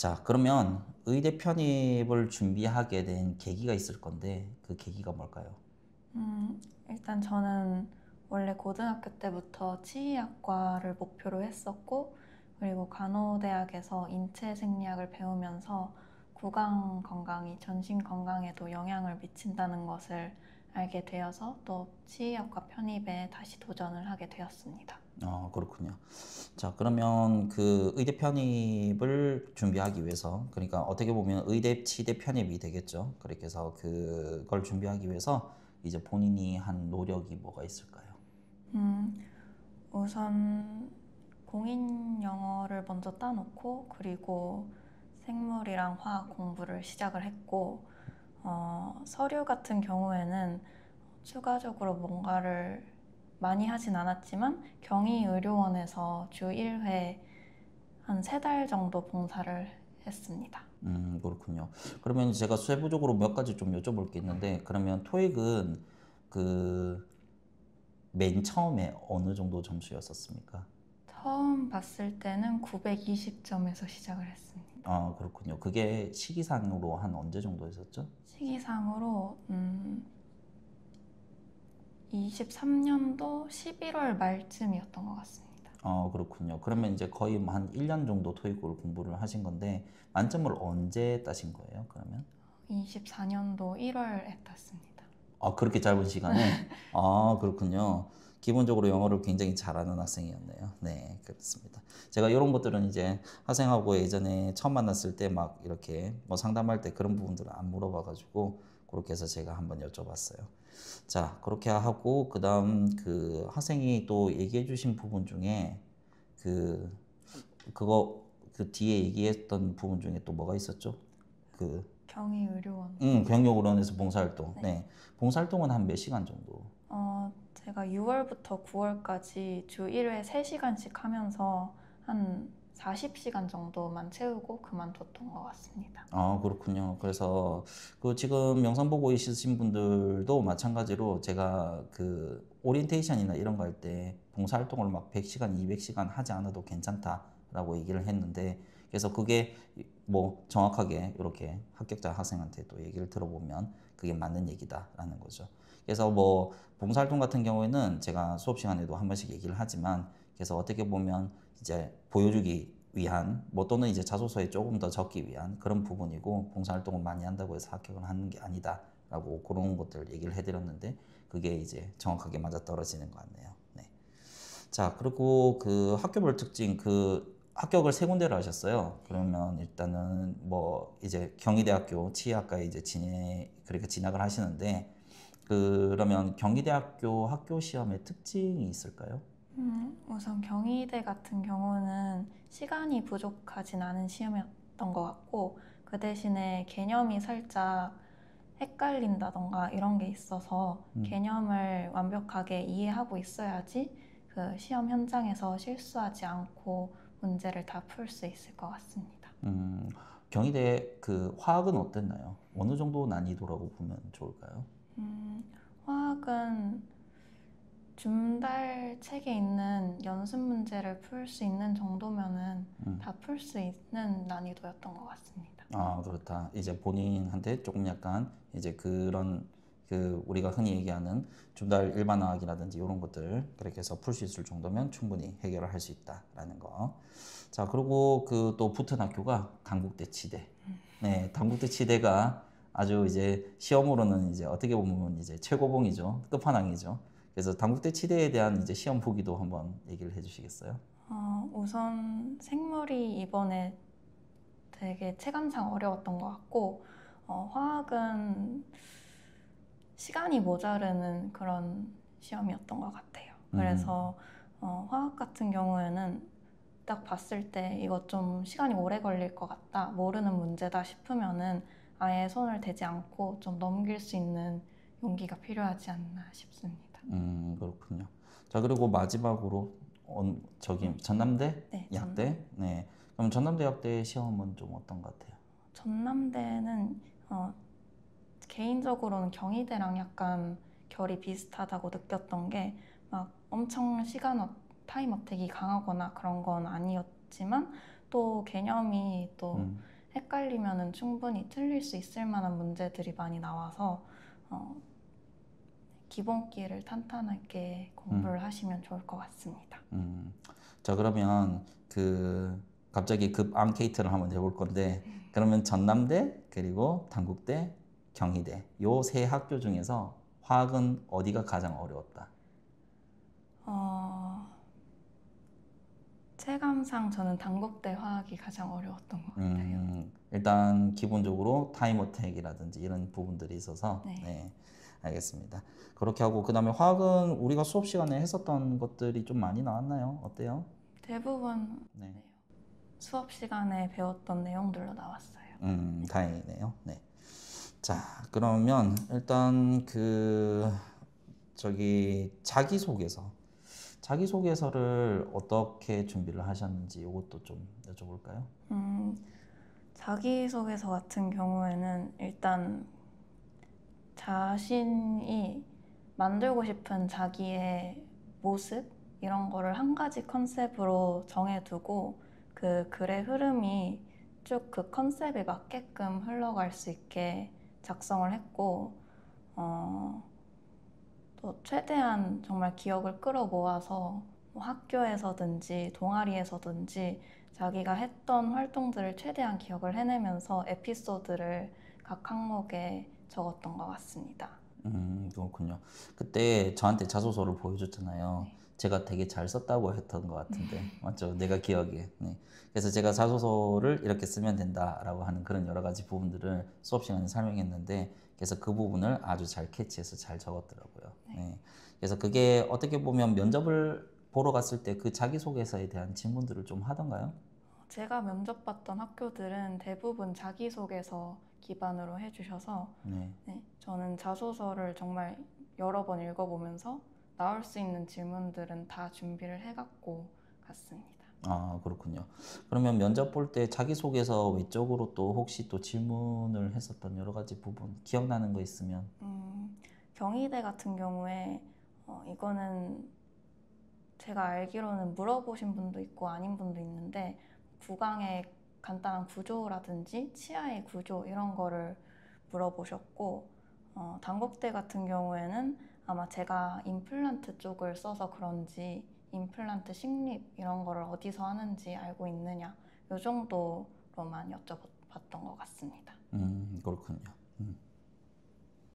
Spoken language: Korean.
자, 그러면 의대 편입을 준비하게 된 계기가 있을 건데 그 계기가 뭘까요? 일단 저는 원래 고등학교 때부터 치의학과를 목표로 했었고, 그리고 간호대학에서 인체생리학을 배우면서 구강 건강이 전신 건강에도 영향을 미친다는 것을 알게 되어서 또 치의학과 편입에 다시 도전을 하게 되었습니다. 그렇군요. 자, 그러면 그 의대 편입을 준비하기 위해서, 그러니까 어떻게 보면 의대 치대 편입이 되겠죠. 그렇게 해서 그걸 준비하기 위해서 이제 본인이 한 노력이 뭐가 있을까요? 음, 우선 공인 영어를 먼저 따놓고 그리고 생물이랑 화학 공부를 시작을 했고, 서류 같은 경우에는 추가적으로 뭔가를 많이 하진 않았지만 경희의료원에서 주 1회 한 3달 정도 봉사를 했습니다. 그렇군요. 그러면 제가 세부적으로 몇 가지 좀 여쭤볼 게 있는데, 그러면 토익은 그 맨 처음에 어느 정도 점수였었습니까? 처음 봤을 때는 920점에서 시작을 했습니다. 그렇군요. 그게 시기상으로 한 언제 정도 했었죠? 시기상으로 23년도 11월 말쯤이었던 것 같습니다. 그렇군요. 그러면 이제 거의 뭐한 1년 정도 토익을 공부를 하신 건데, 만점을 언제 따신 거예요, 그러면? 24년도 1월에 땄습니다. 그렇게 짧은 시간에? 그렇군요. 기본적으로 영어를 굉장히 잘하는 학생이었네요. 네, 그렇습니다. 제가 이런 것들은 이제 학생하고 예전에 처음 만났을 때 막 이렇게 뭐 상담할 때 그런 부분들을 안 물어봐가지고 그렇게 해서 제가 한번 여쭤봤어요. 자, 그렇게 하고 그다음 그 학생이 또 얘기해 주신 부분 중에 그 그거 그 뒤에 얘기했던 부분 중에 또 뭐가 있었죠? 그 경희의료원. 병역으로원에서 봉사활동. 네. 네. 봉사활동은 한 몇 시간 정도? 제가 6월부터 9월까지 주 1회 3시간씩 하면서 한 40시간 정도만 채우고 그만뒀던 것 같습니다. 그렇군요. 그래서 그 지금 영상 보고 있으신 분들도 마찬가지로 제가 그 오리엔테이션이나 이런 거 할 때 봉사활동을 막 100시간, 200시간 하지 않아도 괜찮다라고 얘기를 했는데 그래서 그게 뭐 정확하게 이렇게 합격자 학생한테 또 얘기를 들어보면 그게 맞는 얘기다라는 거죠. 그래서 뭐 봉사활동 같은 경우에는 제가 수업 시간에도 한 번씩 얘기를 하지만 그래서 어떻게 보면 이제 보여주기 위한 뭐 또는 이제 자소서에 조금 더 적기 위한 그런 부분이고 봉사활동을 많이 한다고 해서 합격을 하는 게 아니다라고 그런 것들 얘기를 해드렸는데 그게 이제 정확하게 맞아 떨어지는 것 같네요. 네. 자, 그리고 그 학교별 특징 그 합격을 세 군데를 하셨어요. 그러면 일단은 뭐 이제 경희대학교 치의학과에 이제 그렇게 진학을 하시는데 그러면 경희대학교 학교 시험의 특징이 있을까요? 우선 경희대 같은 경우는 시간이 부족하진 않은 시험이었던 것 같고, 그 대신에 개념이 살짝 헷갈린다던가 이런 게 있어서 개념을 완벽하게 이해하고 있어야지 그 시험 현장에서 실수하지 않고 문제를 다 풀 수 있을 것 같습니다. 음, 경희대 그 화학은 어땠나요? 어느 정도 난이도라고 보면 좋을까요? 화학은 준달 책에 있는 연습 문제를 풀 수 있는 정도면은 다 풀 수 있는 난이도였던 것 같습니다. 그렇다. 이제 본인한테 조금 약간 이제 그런 그 우리가 흔히 얘기하는 중달 일반화학이라든지 이런 것들 그렇게 해서 풀 수 있을 정도면 충분히 해결을 할 수 있다라는 거. 자, 그리고 그 또 붙은 학교가 당국대 치대. 네, 당국대 치대가 아주 이제 시험으로는 이제 어떻게 보면 이제 최고봉이죠. 끝판왕이죠. 그래서 당국대 치대에 대한 이제 시험 보기도 한번 얘기를 해주시겠어요? 우선 생물이 이번에 되게 체감상 어려웠던 것 같고, 화학은 시간이 모자르는 그런 시험이었던 것 같아요. 그래서 화학 같은 경우에는 딱 봤을 때 이거 좀 시간이 오래 걸릴 것 같다, 모르는 문제다 싶으면은 아예 손을 대지 않고 좀 넘길 수 있는 용기가 필요하지 않나 싶습니다. 그렇군요. 자, 그리고 마지막으로 저기 전남대 네, 약대. 네. 그럼 전남대 약대 시험은 좀 어떤 것 같아요? 전남대는 개인적으로는 경희대랑 약간 결이 비슷하다고 느꼈던 게 막 엄청 타임 어택이 강하거나 그런 건 아니었지만 또 개념이 또 헷갈리면은 충분히 틀릴 수 있을 만한 문제들이 많이 나와서 기본기를 탄탄하게 공부를 하시면 좋을 것 같습니다. 자, 그러면 갑자기 급 앙케이트를 한번 해볼 건데, 그러면 전남대, 그리고 단국대, 경희대, 요 세 학교 중에서 화학은 어디가 가장 어려웠다? 체감상 저는 단국대 화학이 가장 어려웠던 것 같아요. 일단 기본적으로 타임 어택이라든지 이런 부분들이 있어서, 네. 네, 알겠습니다. 그렇게 하고, 그 다음에 화학은 우리가 수업 시간에 했었던 것들이 좀 많이 나왔나요? 어때요? 대부분 네. 수업 시간에 배웠던 내용들로 나왔어요. 다행이네요. 네. 자, 그러면 일단 자기소개서를 어떻게 준비를 하셨는지 이것도 좀 여쭤볼까요? 자기소개서 같은 경우에는 일단 자신이 만들고 싶은 자기의 모습 이런 거를 한 가지 컨셉으로 정해두고 그 글의 흐름이 쭉 그 컨셉에 맞게끔 흘러갈 수 있게 작성을 했고 또 최대한 정말 기억을 끌어모아서 뭐 학교에서든지 동아리에서든지 자기가 했던 활동들을 최대한 기억을 해내면서 에피소드를 각 항목에 적었던 것 같습니다. 그렇군요. 그때 저한테 자소서를 보여줬잖아요. 네. 제가 되게 잘 썼다고 했던 것 같은데, 맞죠? 내가 기억에. 네. 그래서 제가 자소서를 이렇게 쓰면 된다라고 하는 그런 여러 가지 부분들을 수업 시간에 설명했는데, 그래서 그 부분을 아주 잘 캐치해서 잘 적었더라고요. 네. 그래서 그게 어떻게 보면 면접을 보러 갔을 때 그 자기소개서에 대한 질문들을 좀 하던가요? 제가 면접 봤던 학교들은 대부분 자기소개서 기반으로 해주셔서 네. 저는 자소서를 정말 여러 번 읽어보면서 나올 수 있는 질문들은 다 준비를 해갖고 갔습니다. 아, 그렇군요. 그러면 면접 볼 때 자기소개서 외적으로 또 혹시 또 질문을 했었던 여러 가지 부분 기억나는 거 있으면? 경희대 같은 경우에 이거는 제가 알기로는 물어보신 분도 있고 아닌 분도 있는데 구강의 간단한 구조라든지 치아의 구조 이런 거를 물어보셨고 단국대 같은 경우에는 아마 제가 임플란트 쪽을 써서 그런지 임플란트 식립 이런 거를 어디서 하는지 알고 있느냐 이 정도로만 여쭤봤던 것 같습니다. 그렇군요.